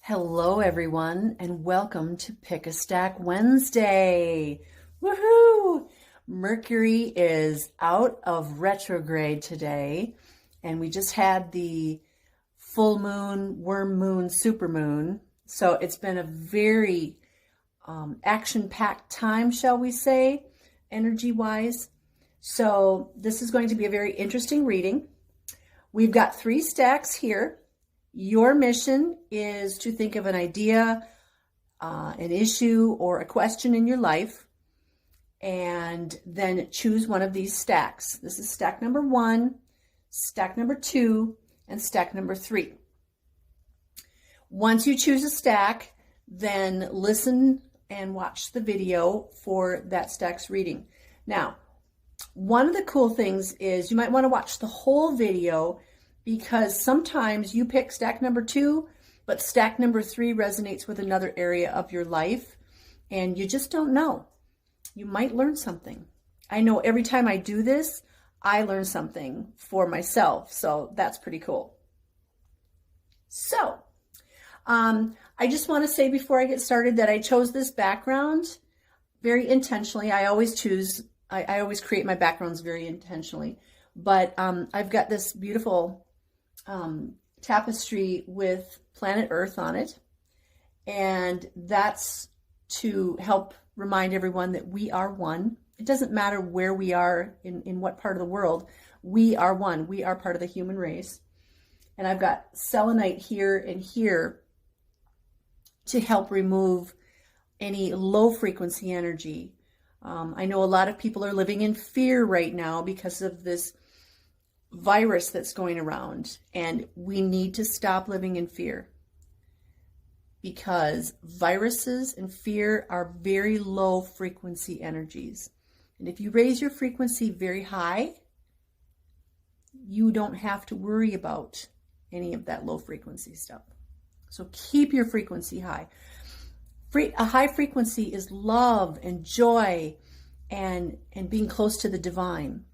Hello, everyone, and welcome to Pick a Stack Wednesday. Woohoo! Mercury is out of retrograde today, and we just had the full moon, worm moon, super moon. So it's been a very action-packed time, shall we say, energy-wise. So this is going to be a very interesting reading. We've got 3 stacks here. Your mission is to think of an idea, an issue, or a question in your life, and then choose one of these stacks. This is stack number 1, stack number 2, and stack number 3. Once you choose a stack, then listen and watch the video for that stack's reading. Now, one of the cool things is you might want to watch the whole video, because sometimes you pick stack number 2, but stack number 3 resonates with another area of your life, and you just don't know. You might learn something. I know every time I do this, I learn something for myself, so that's pretty cool. So, I just want to say before I get started that I chose this background very intentionally. I always create my backgrounds very intentionally, but I've got this beautiful tapestry with planet Earth on it, and that's to help remind everyone that we are one. It doesn't matter where we are in what part of the world, we are one. We are part of the human race. And I've got selenite here and here to help remove any low frequency energy. I know a lot of people are living in fear right now because of this virus that's going around, and we need to stop living in fear, because viruses and fear are very low frequency energies, and if you raise your frequency very high, you don't have to worry about any of that low frequency stuff. So keep your frequency high. A high frequency is love and joy and being close to the divine.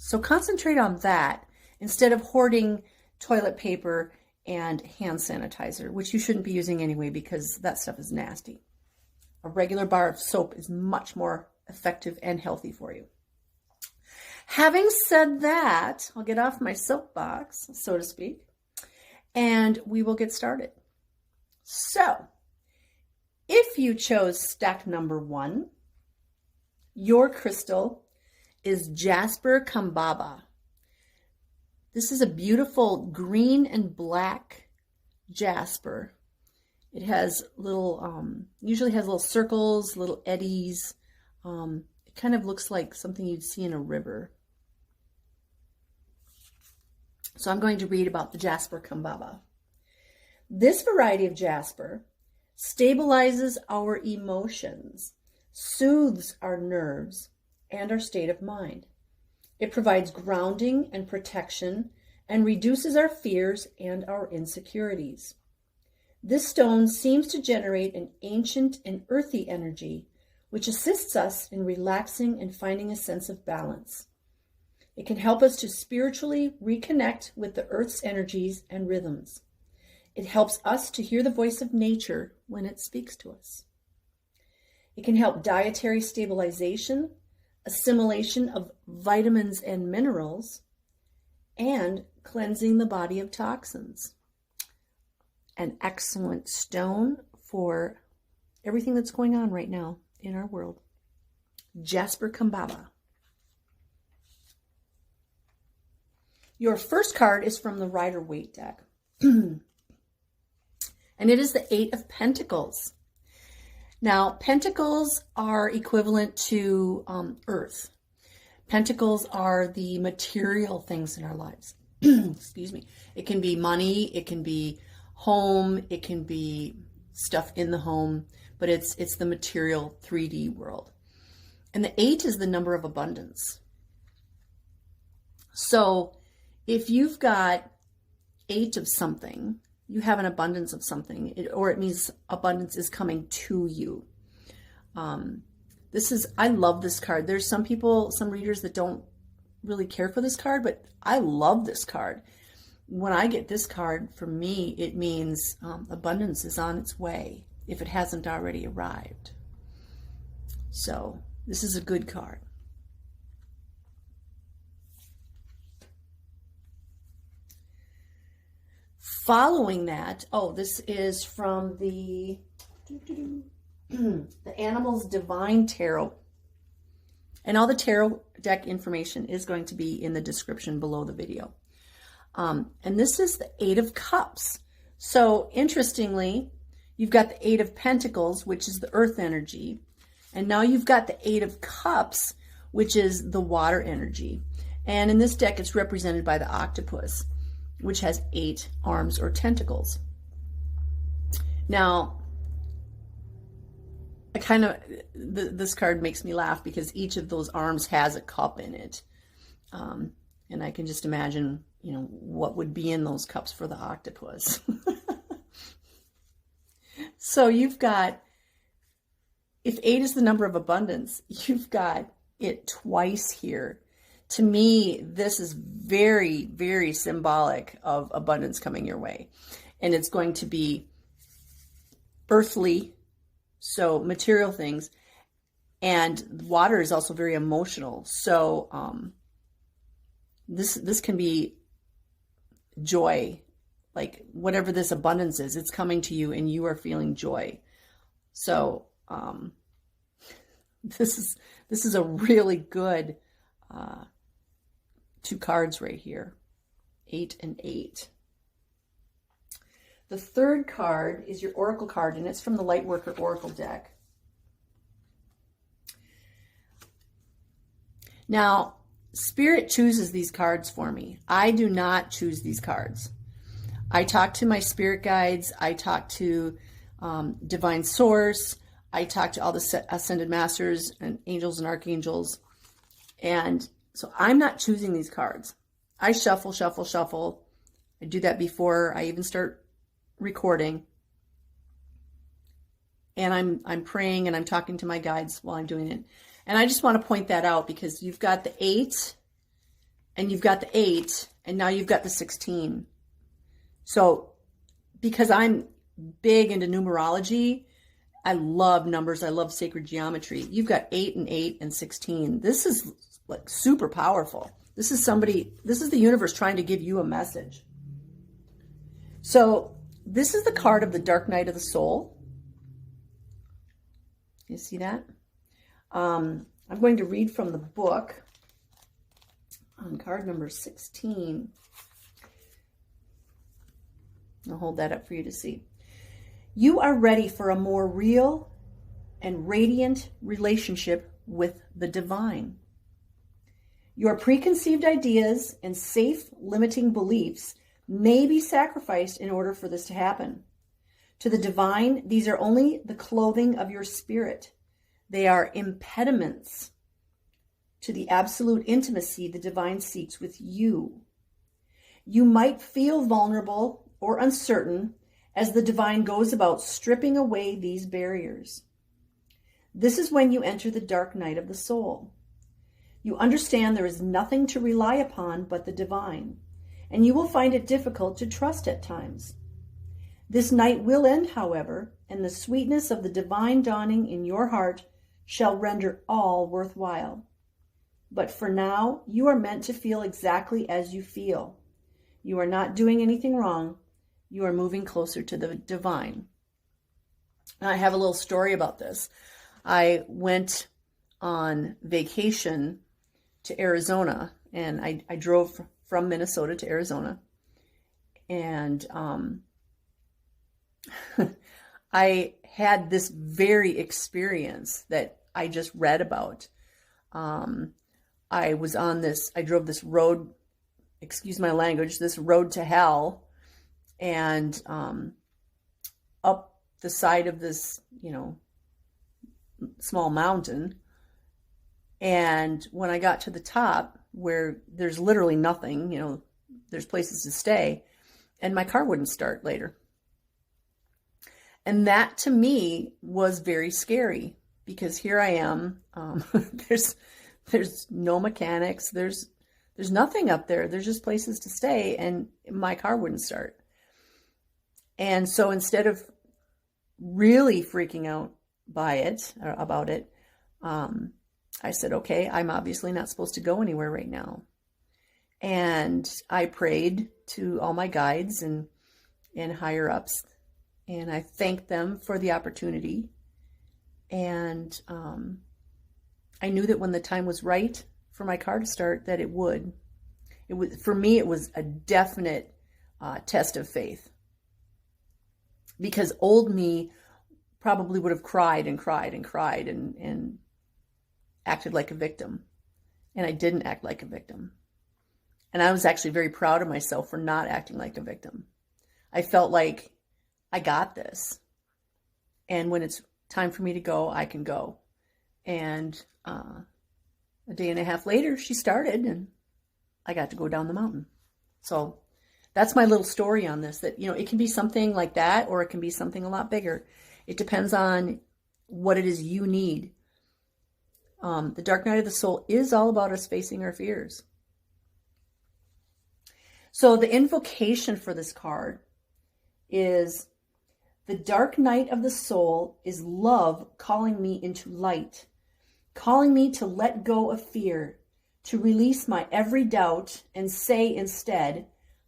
So concentrate on that instead of hoarding toilet paper and hand sanitizer, which you shouldn't be using anyway because that stuff is nasty. A regular bar of soap is much more effective and healthy for you. Having said that, I'll get off my soapbox, so to speak, and we will get started. So, if you chose stack number 1, your crystal is Jasper Kambaba. This is a beautiful green and black jasper. It has little, usually has little circles, little eddies. It kind of looks like something you'd see in a river. So I'm going to read about the Jasper Kambaba. This variety of jasper stabilizes our emotions, soothes our nerves, and our state of mind. It provides grounding and protection and reduces our fears and our insecurities. This stone seems to generate an ancient and earthy energy, which assists us in relaxing and finding a sense of balance. It can help us to spiritually reconnect with the earth's energies and rhythms. It helps us to hear the voice of nature when it speaks to us. It can help dietary stabilization, assimilation of vitamins and minerals, and cleansing the body of toxins. An excellent stone for everything that's going on right now in our world. Jasper Kambaba. Your first card is from the Rider-Waite deck. And it is the 8 of Pentacles. Now, pentacles are equivalent to earth. Pentacles are the material things in our lives. Excuse me. It can be money, it can be home, it can be stuff in the home, but it's the material 3D world. And the 8 is the number of abundance. So if you've got 8 of something, you have an abundance of something, or it means abundance is coming to you. I love this card. There's some people, some readers that don't really care for this card, but I love this card. when I get this card, for me, it means abundance is on its way if it hasn't already arrived. So this is a good card. Following that, oh, this is from the Animals Divine Tarot. And all the tarot deck information is going to be in the description below the video. And this is the Eight of Cups. So interestingly, you've got the Eight of Pentacles, which is the earth energy. And now you've got the Eight of Cups, which is the water energy. And in this deck, it's represented by the octopus, which has 8 arms or tentacles. Now, this card makes me laugh because each of those arms has a cup in it. And I can just imagine, you know, what would be in those cups for the octopus. So you've got, if 8 is the number of abundance, you've got it twice here. To me, this is very, very symbolic of abundance coming your way. And it's going to be earthly, so material things. And water is also very emotional. So this can be joy. Like whatever this abundance is, it's coming to you and you are feeling joy. So this is a really good 2 cards right here, 8 and 8. The third card is your Oracle card, and it's from the Lightworker Oracle deck. Now, Spirit chooses these cards for me. I do not choose these cards. I talk to my spirit guides. I talk to Divine Source. I talk to all the Ascended Masters and angels and archangels. And so I'm not choosing these cards. I shuffle, shuffle, shuffle. I do that before I even start recording. And I'm praying and I'm talking to my guides while I'm doing it. And I just want to point that out because you've got the 8 and you've got the 8 and now you've got the 16. So because I'm big into numerology, I love numbers. I love sacred geometry. You've got 8 and 8 and 16. This is like super powerful. This is the universe trying to give you a message. So this is the card of the Dark Night of the Soul. You see that? I'm going to read from the book on card number 16. I'll hold that up for you to see. You are ready for a more real and radiant relationship with the divine. Your preconceived ideas and safe limiting beliefs may be sacrificed in order for this to happen. To the divine, these are only the clothing of your spirit. They are impediments to the absolute intimacy the divine seeks with you. You might feel vulnerable or uncertain as the divine goes about stripping away these barriers. This is when you enter the dark night of the soul. You understand there is nothing to rely upon but the divine, and you will find it difficult to trust at times. This night will end, however, and the sweetness of the divine dawning in your heart shall render all worthwhile. But for now, you are meant to feel exactly as you feel. You are not doing anything wrong. You are moving closer to the divine. I have a little story about this. I went on vacation to Arizona, and I drove from Minnesota to Arizona. And I had this very experience that I just read about. I drove this road, excuse my language, this road to hell, and up the side of this, small mountain. And when I got to the top, where there's literally nothing, there's places to stay, and my car wouldn't start later. And that to me was very scary, because here I am. There's no mechanics. There's There's nothing up there. There's just places to stay, and my car wouldn't start. And so instead of really freaking out about it, I said, okay, I'm obviously not supposed to go anywhere right now. And I prayed to all my guides and higher ups, and I thanked them for the opportunity. And I knew that when the time was right for my car to start, that it would. For me, it was a definite test of faith. Because old me probably would have cried and cried and cried and acted like a victim. And I didn't act like a victim. And I was actually very proud of myself for not acting like a victim. I felt like I got this. And when it's time for me to go, I can go. And a day and a half later, she started, and I got to go down the mountain. So that's my little story on this, that, it can be something like that, or it can be something a lot bigger. It depends on what it is you need. The Dark Night of the Soul is all about us facing our fears. So the invocation for this card is, the dark night of the soul is love calling me into light, calling me to let go of fear, to release my every doubt and say instead,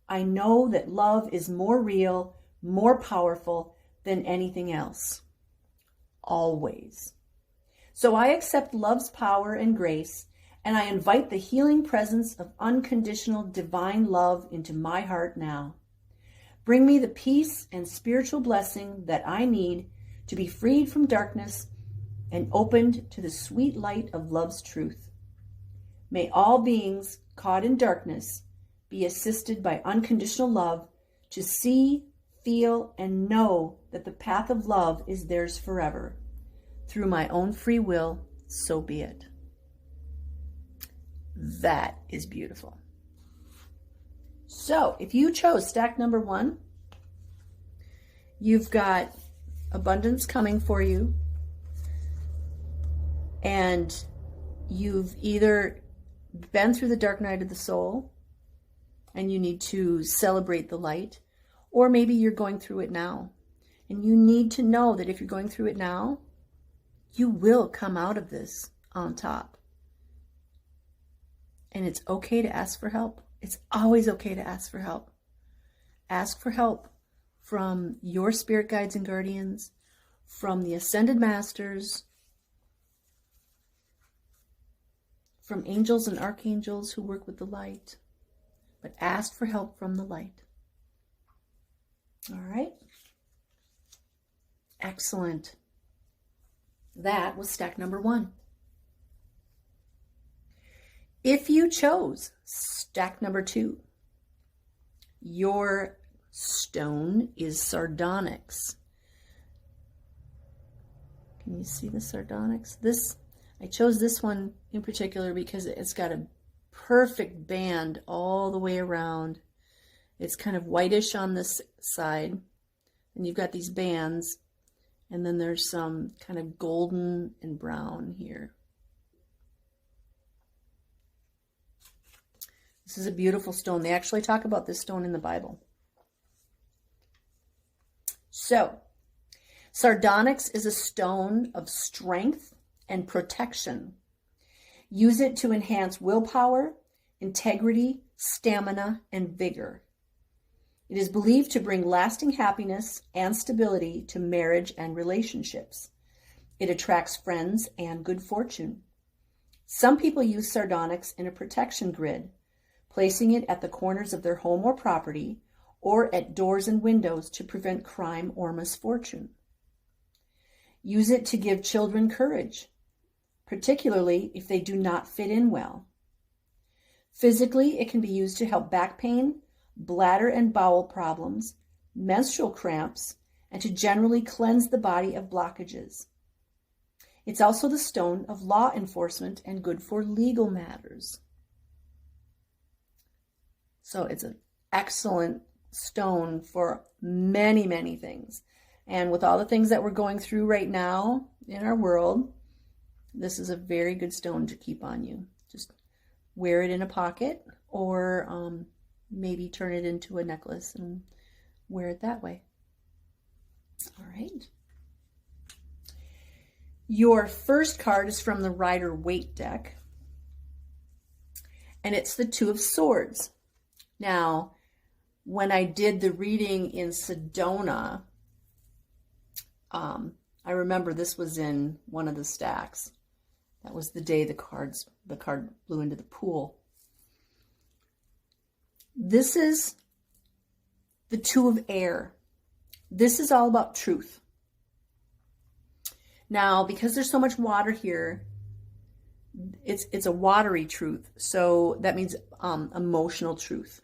I know that love is more real, more powerful than anything else. Always. So I accept love's power and grace, and I invite the healing presence of unconditional divine love into my heart now. Bring me the peace and spiritual blessing that I need to be freed from darkness and opened to the sweet light of love's truth. May all beings caught in darkness be assisted by unconditional love to see, feel, and know that the path of love is theirs forever. Through my own free will, so be it. That is beautiful. So if you chose stack number 1, you've got abundance coming for you, and you've either been through the dark night of the soul and you need to celebrate the light, or maybe you're going through it now. And you need to know that if you're going through it now, you will come out of this on top. And it's okay to ask for help. It's always okay to ask for help. Ask for help from your spirit guides and guardians, from the ascended masters, from angels and archangels who work with the light. But ask for help from the light. All right? Excellent. That was stack number 1. If you chose stack number 2, your stone is Sardonyx. Can you see the Sardonyx? I chose this one in particular because it's got a perfect band all the way around. It's kind of whitish on this side, and you've got these bands, and then there's some kind of golden and brown here. This is a beautiful stone. They actually talk about this stone in the Bible. So, Sardonyx is a stone of strength and protection. Use it to enhance willpower, integrity, stamina, and vigor. It is believed to bring lasting happiness and stability to marriage and relationships. It attracts friends and good fortune. Some people use Sardonyx in a protection grid, placing it at the corners of their home or property, or at doors and windows to prevent crime or misfortune. Use it to give children courage, particularly if they do not fit in well. Physically, it can be used to help back pain, bladder and bowel problems, menstrual cramps, and to generally cleanse the body of blockages. It's also the stone of law enforcement and good for legal matters. So it's an excellent stone for many, many things. And with all the things that we're going through right now in our world, this is a very good stone to keep on you. Just wear it in a pocket or maybe turn it into a necklace and wear it that way. All right. Your first card is from the Rider-Waite deck, and it's the Two of Swords. Now, when I did the reading in Sedona, I remember this was in one of the stacks. That was the day the card blew into the pool. This is the Two of Air. This is all about truth. Now, because there's so much water here, it's a watery truth. So that means emotional truth.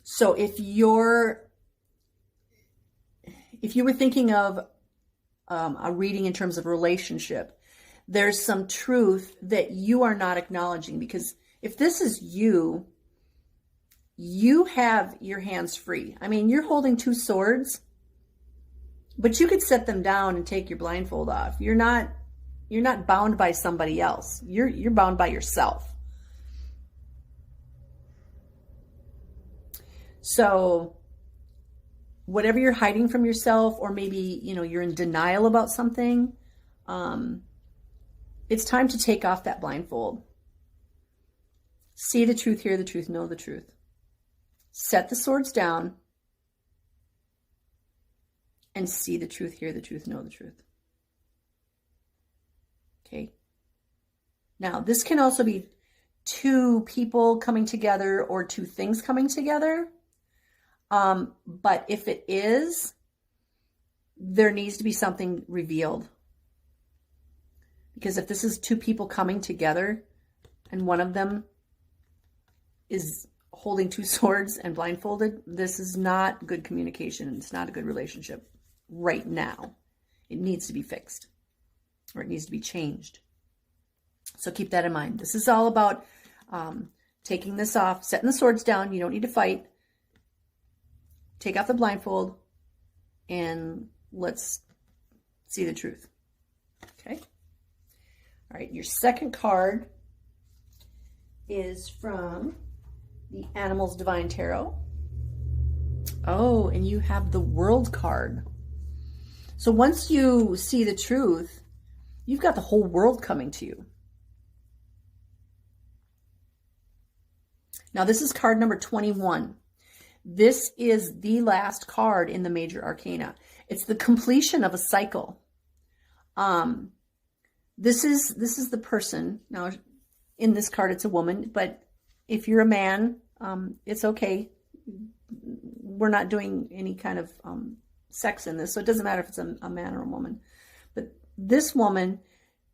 So if you were thinking of a reading in terms of relationship, there's some truth that you are not acknowledging, because if this is you, you have your hands free. I mean, you're holding two swords, but you could set them down and take your blindfold off. You're not bound by somebody else. You're bound by yourself. So whatever you're hiding from yourself, or maybe, you're in denial about something, it's time to take off that blindfold. See the truth, hear the truth, know the truth. Set the swords down and see the truth, hear the truth, know the truth. Okay. Now, this can also be two people coming together or two things coming together. But if it is, there needs to be something revealed. Because if this is two people coming together and one of them is holding two swords and blindfolded, this is not good communication. It's not a good relationship right now. It needs to be fixed, or it needs to be changed. So keep that in mind. This is all about taking this off, setting the swords down. You don't need to fight. Take off the blindfold and let's see the truth. Okay. All right. Your second card is from the Animals Divine Tarot. Oh, and you have the World card. So once you see the truth, you've got the whole world coming to you. Now, this is card number 21. This is the last card in the major arcana. It's the completion of a cycle. This is the person. Now, in this card, it's a woman, but if you're a man, it's okay. We're not doing any kind of sex in this, so it doesn't matter if it's a man or a woman. But this woman,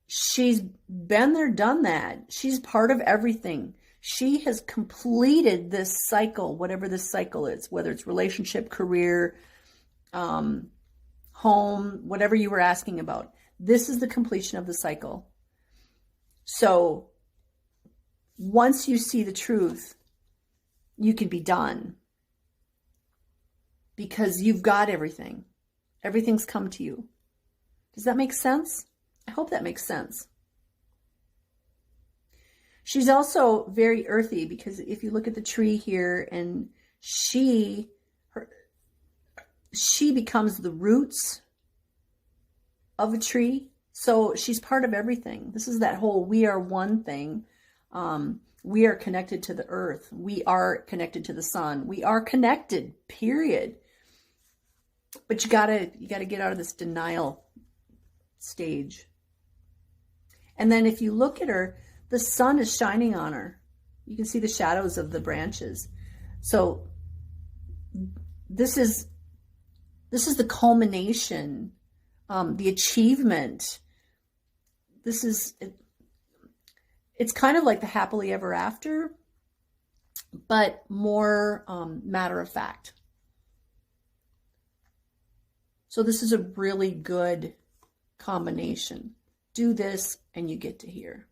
she's been there, done that. She's part of everything. She has completed this cycle, whatever this cycle is, whether it's relationship, career, home, whatever you were asking about. This is the completion of the cycle. So once you see the truth, you can be done, because you've got everything. Everything's come to you. Does that make sense? I hope that makes sense. She's also very earthy, because if you look at the tree here, and she becomes the roots of a tree. So she's part of everything. This is that whole we are one thing. We are connected to the earth. We are connected to the sun. We are connected, period. But you gotta get out of this denial stage. And then if you look at her, the sun is shining on her. You can see the shadows of the branches. So this is the culmination, the achievement. It's kind of like the happily ever after, but more matter of fact. So this is a really good combination. Do this and you get to here.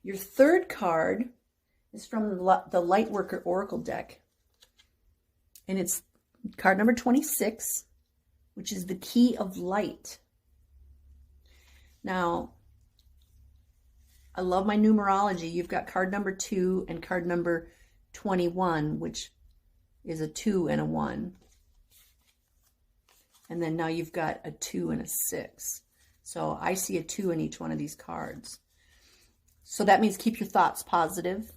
Your third card is from the Lightworker Oracle deck. And it's card number 26, which is the Key of Light. Now, I love my numerology. You've got card number 2 and card number 21, which is a 2 and a 1. And then now you've got a 2 and a 6. So I see a 2 in each one of these cards. So that means keep your thoughts positive.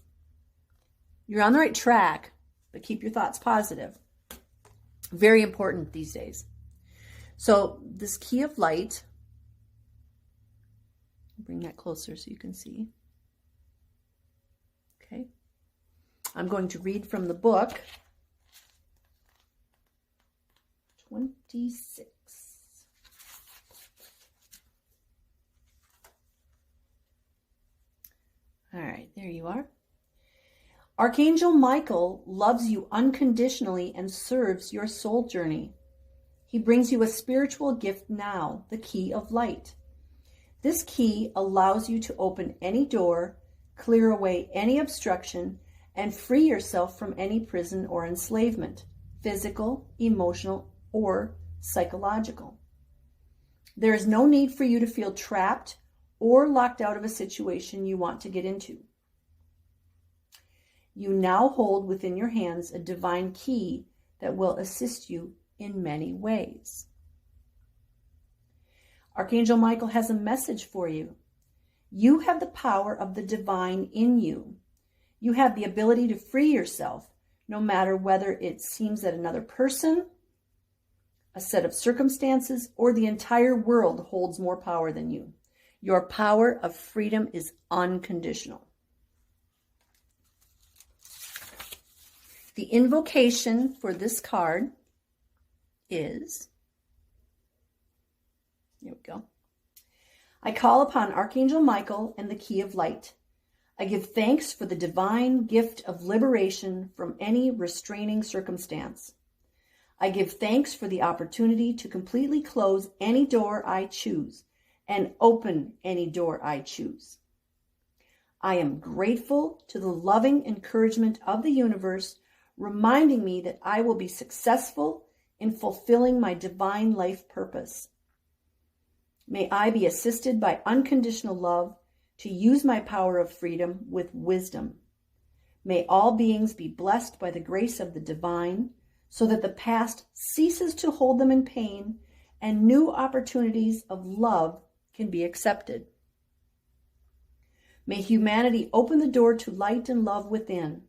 You're on the right track, but keep your thoughts positive. Very important these days. So this key of light, bring that closer so you can see. Okay. I'm going to read from the book 26. All right, there you are. Archangel Michael loves you unconditionally and serves your soul journey. He brings you a spiritual gift now, the key of light. This key allows you to open any door, clear away any obstruction, and free yourself from any prison or enslavement, physical, emotional, or psychological. There is no need for you to feel trapped or locked out of a situation you want to get into. You now hold within your hands a divine key that will assist you in many ways. Archangel Michael has a message for you. You have the power of the divine in you. You have the ability to free yourself, no matter whether it seems that another person, a set of circumstances, or the entire world holds more power than you. Your power of freedom is unconditional. The invocation for this card is, here we go. I call upon Archangel Michael and the key of light. I give thanks for the divine gift of liberation from any restraining circumstance. I give thanks for the opportunity to completely close any door I choose and open any door I choose. I am grateful to the loving encouragement of the universe, reminding me that I will be successful in fulfilling my divine life purpose. May I be assisted by unconditional love to use my power of freedom with wisdom. May all beings be blessed by the grace of the divine, so that the past ceases to hold them in pain and new opportunities of love can be accepted. May humanity open the door to light and love within.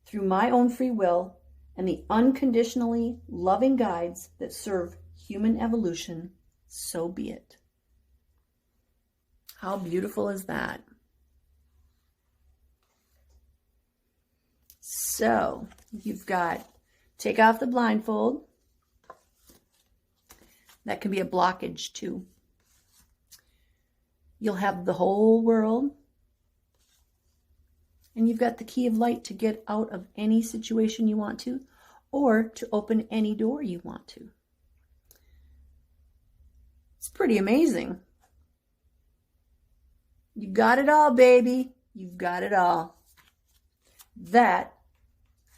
Through my own free will and the unconditionally loving guides that serve human evolution, so be it. How beautiful is that? So you've got, take off the blindfold. That can be a blockage too. You'll have the whole world. And you've got the key of light to get out of any situation you want to, or to open any door you want to. It's pretty amazing. You've got it all, baby. You've got it all. That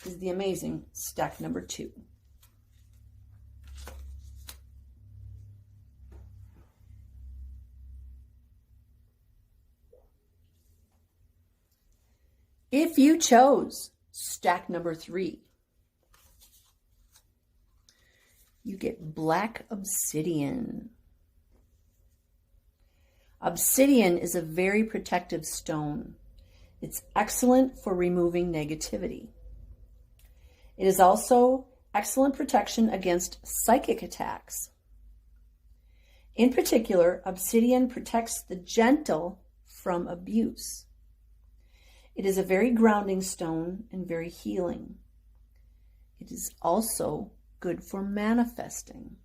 is the amazing stack number 2. If you chose stack number 3, you get black obsidian. Obsidian is a very protective stone. It's excellent for removing negativity. It is also excellent protection against psychic attacks. In particular, obsidian protects the gentle from abuse. It is a very grounding stone and very healing. It is also good for manifesting.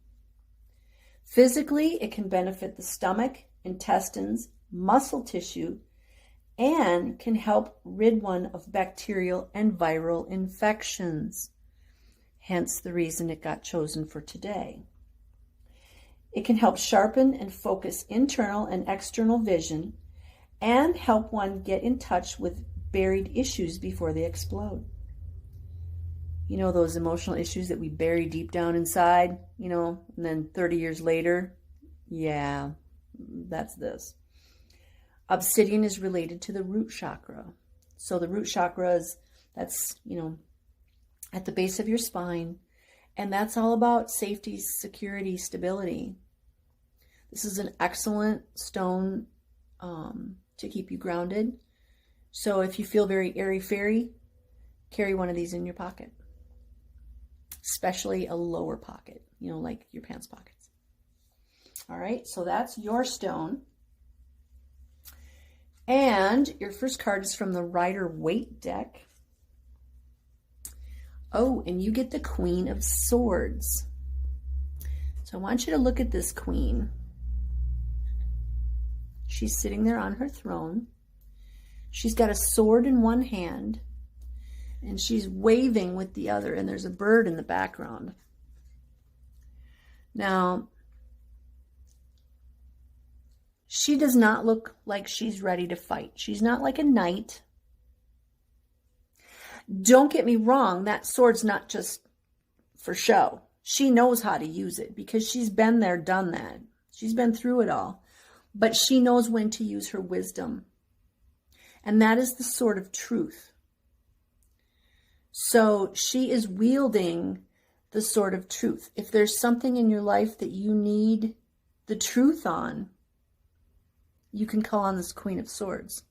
Physically, it can benefit the stomach, intestines, muscle tissue, and can help rid one of bacterial and viral infections. Hence the reason it got chosen for today. It can help sharpen and focus internal and external vision and help one get in touch with buried issues before they explode. You know, those emotional issues that we bury deep down inside, you know, and then 30 years later, yeah, that's this. Obsidian is related to the root chakra. So the root chakra is, that's, at the base of your spine. And that's all about safety, security, stability. This is an excellent stone to keep you grounded. So if you feel very airy-fairy, carry one of these in your pocket. Especially a lower pocket, like your pants pockets. All right, so that's your stone. And your first card is from the Rider-Waite deck. Oh, and you get the Queen of Swords. So I want you to look at this queen. She's sitting there on her throne. She's got a sword in one hand, and she's waving with the other, and there's a bird in the background. Now, she does not look like she's ready to fight. She's not like a knight. Don't get me wrong, that sword's not just for show. She knows how to use it because she's been there, done that. She's been through it all. But she knows when to use her wisdom. And that is the sword of truth. So she is wielding the sword of truth. If there's something in your life that you need the truth on, you can call on this Queen of Swords.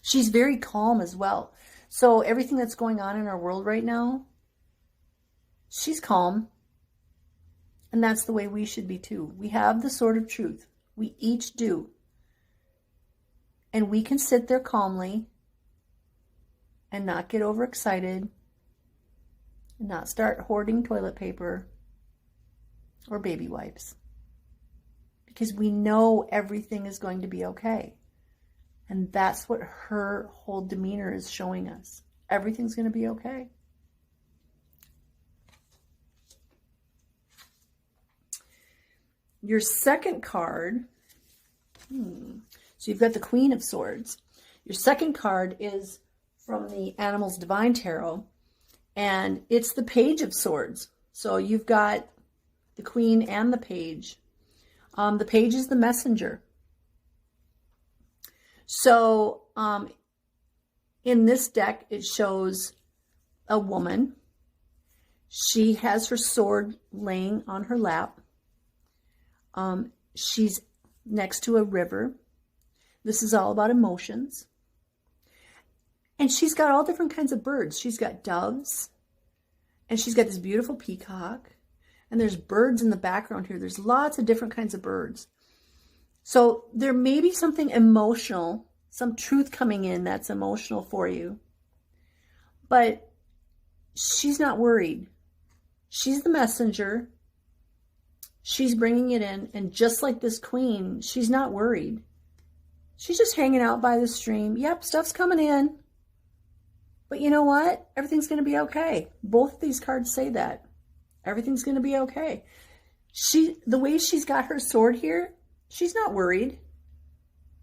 She's very calm as well. So everything that's going on in our world right now, she's calm. And that's the way we should be too. We have the sword of truth. We each do. And we can sit there calmly and not get overexcited and not start hoarding toilet paper or baby wipes. Because we know everything is going to be okay. And that's what her whole demeanor is showing us. Everything's going to be okay. Your second card, so you've got the Queen of Swords. Your second card is from the Animals Divine Tarot, and it's the Page of Swords. So you've got the Queen and the Page. The Page is the messenger. So in this deck, it shows a woman. She has her sword laying on her lap. She's next to a river. This is all about emotions. And she's got all different kinds of birds. She's got doves, and she's got this beautiful peacock, and there's birds in the background here. There's lots of different kinds of birds. So there may be something emotional, some truth coming in that's emotional for you. But she's not worried. She's the messenger. She's bringing it in. And just like this queen, she's not worried. She's just hanging out by the stream. Yep, stuff's coming in. But you know what? Everything's going to be okay. Both of these cards say that. Everything's going to be okay. The way she's got her sword here, she's not worried.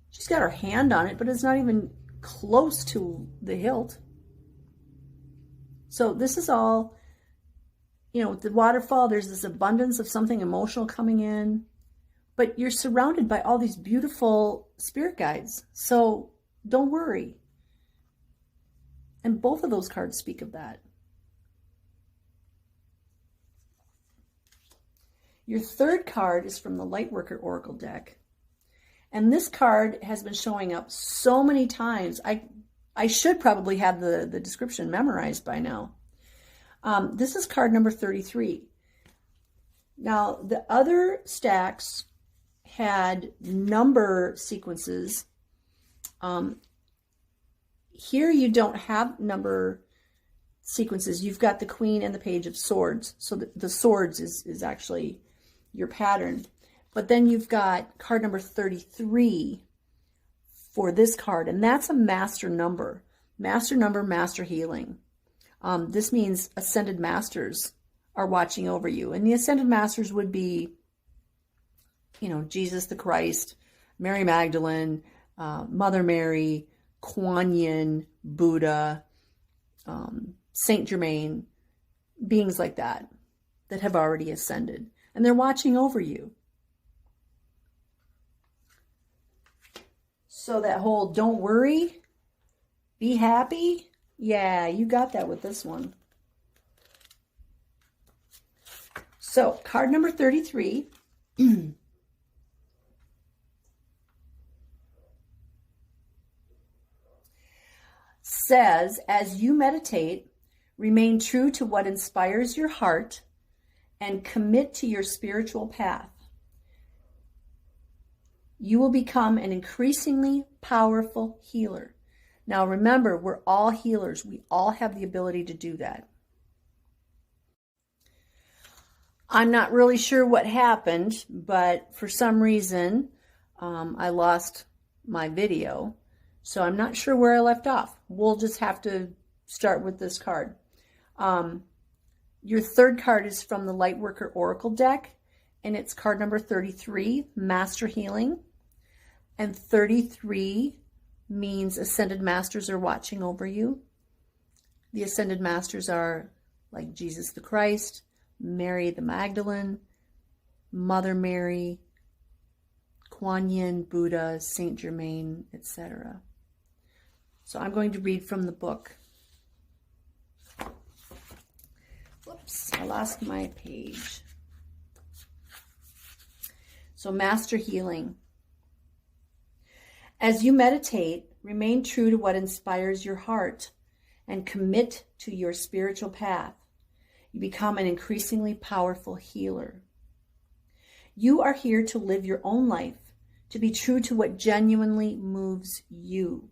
She's got her hand on it, but it's not even close to the hilt. So this is all, with the waterfall, there's this abundance of something emotional coming in. But you're surrounded by all these beautiful spirit guides. So don't worry. And both of those cards speak of that. Your third card is from the Lightworker Oracle deck. And this card has been showing up so many times. I should probably have the description memorized by now. This is card number 33. Now, the other stacks had number sequences. Here you don't have number sequences. You've got the Queen and the Page of Swords. So the swords is actually your pattern. But then you've got card number 33 for this card, and that's a master number. Master number, master healing. This means ascended masters are watching over you. And the ascended masters would be, Jesus the Christ, Mary Magdalene, Mother Mary, Kuan Yin, Buddha, Saint Germain, beings like that have already ascended. and they're watching over you. So that whole don't worry, be happy, yeah, you got that with this one. So card number 33. Says, as you meditate, remain true to what inspires your heart and commit to your spiritual path. You will become an increasingly powerful healer. Now remember, we're all healers. We all have the ability to do that. I'm not really sure what happened, but for some reason, I lost my video. So I'm not sure where I left off. We'll just have to start with this card. Your third card is from the Lightworker Oracle deck, and it's card number 33, Master Healing. And 33 means Ascended Masters are watching over you. The Ascended Masters are like Jesus the Christ, Mary the Magdalene, Mother Mary, Kuan Yin, Buddha, Saint Germain, etc. So I'm going to read from the book. Whoops, I lost my page. So Master Healing. As you meditate, remain true to what inspires your heart and commit to your spiritual path. You become an increasingly powerful healer. You are here to live your own life, to be true to what genuinely moves you.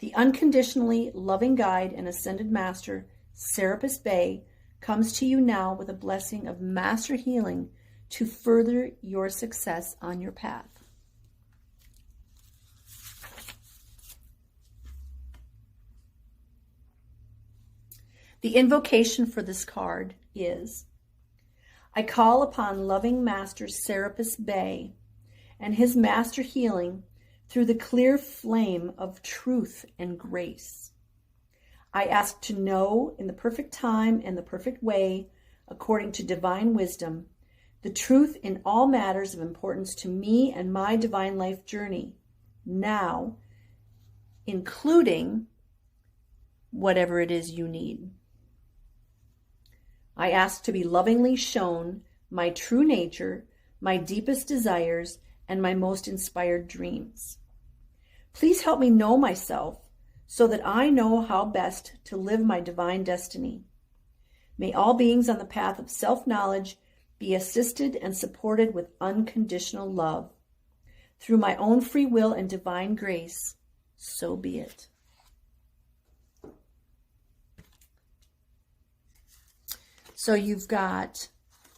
The unconditionally loving guide and ascended master, Serapis Bey, comes to you now with a blessing of master healing to further your success on your path. The invocation for this card is, I call upon loving Master Serapis Bey and his master healing through the clear flame of truth and grace. I ask to know in the perfect time and the perfect way, according to divine wisdom, the truth in all matters of importance to me and my divine life journey, now, including whatever it is you need. I ask to be lovingly shown my true nature, my deepest desires, and my most inspired dreams. Please help me know myself so that I know how best to live my divine destiny. May all beings on the path of self-knowledge be assisted and supported with unconditional love. Through my own free will and divine grace, so be it. So you've got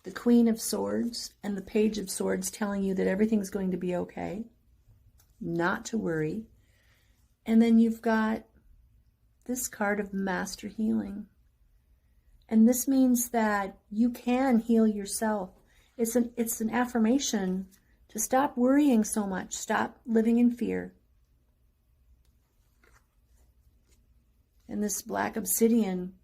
the Queen of Swords and the Page of Swords telling you that everything's going to be okay, not to worry. And then you've got this card of Master Healing. And this means that you can heal yourself. It's an affirmation to stop worrying so much, stop living in fear. And this black obsidian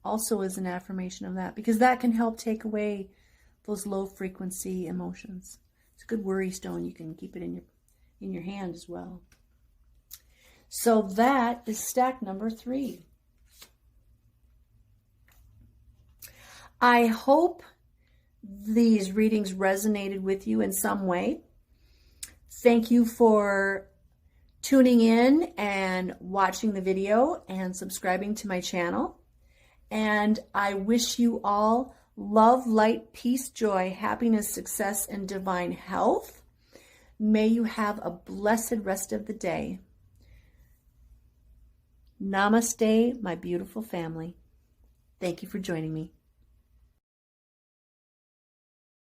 also is an affirmation of that, because that can help take away those low frequency emotions. It's a good worry stone. You can keep it in your hand as well. So that is stack number 3. I hope these readings resonated with you in some way. Thank you for tuning in and watching the video and subscribing to my channel. And I wish you all love, light, peace, joy, happiness, success, and divine health. May you have a blessed rest of the day. Namaste, my beautiful family. Thank you for joining me.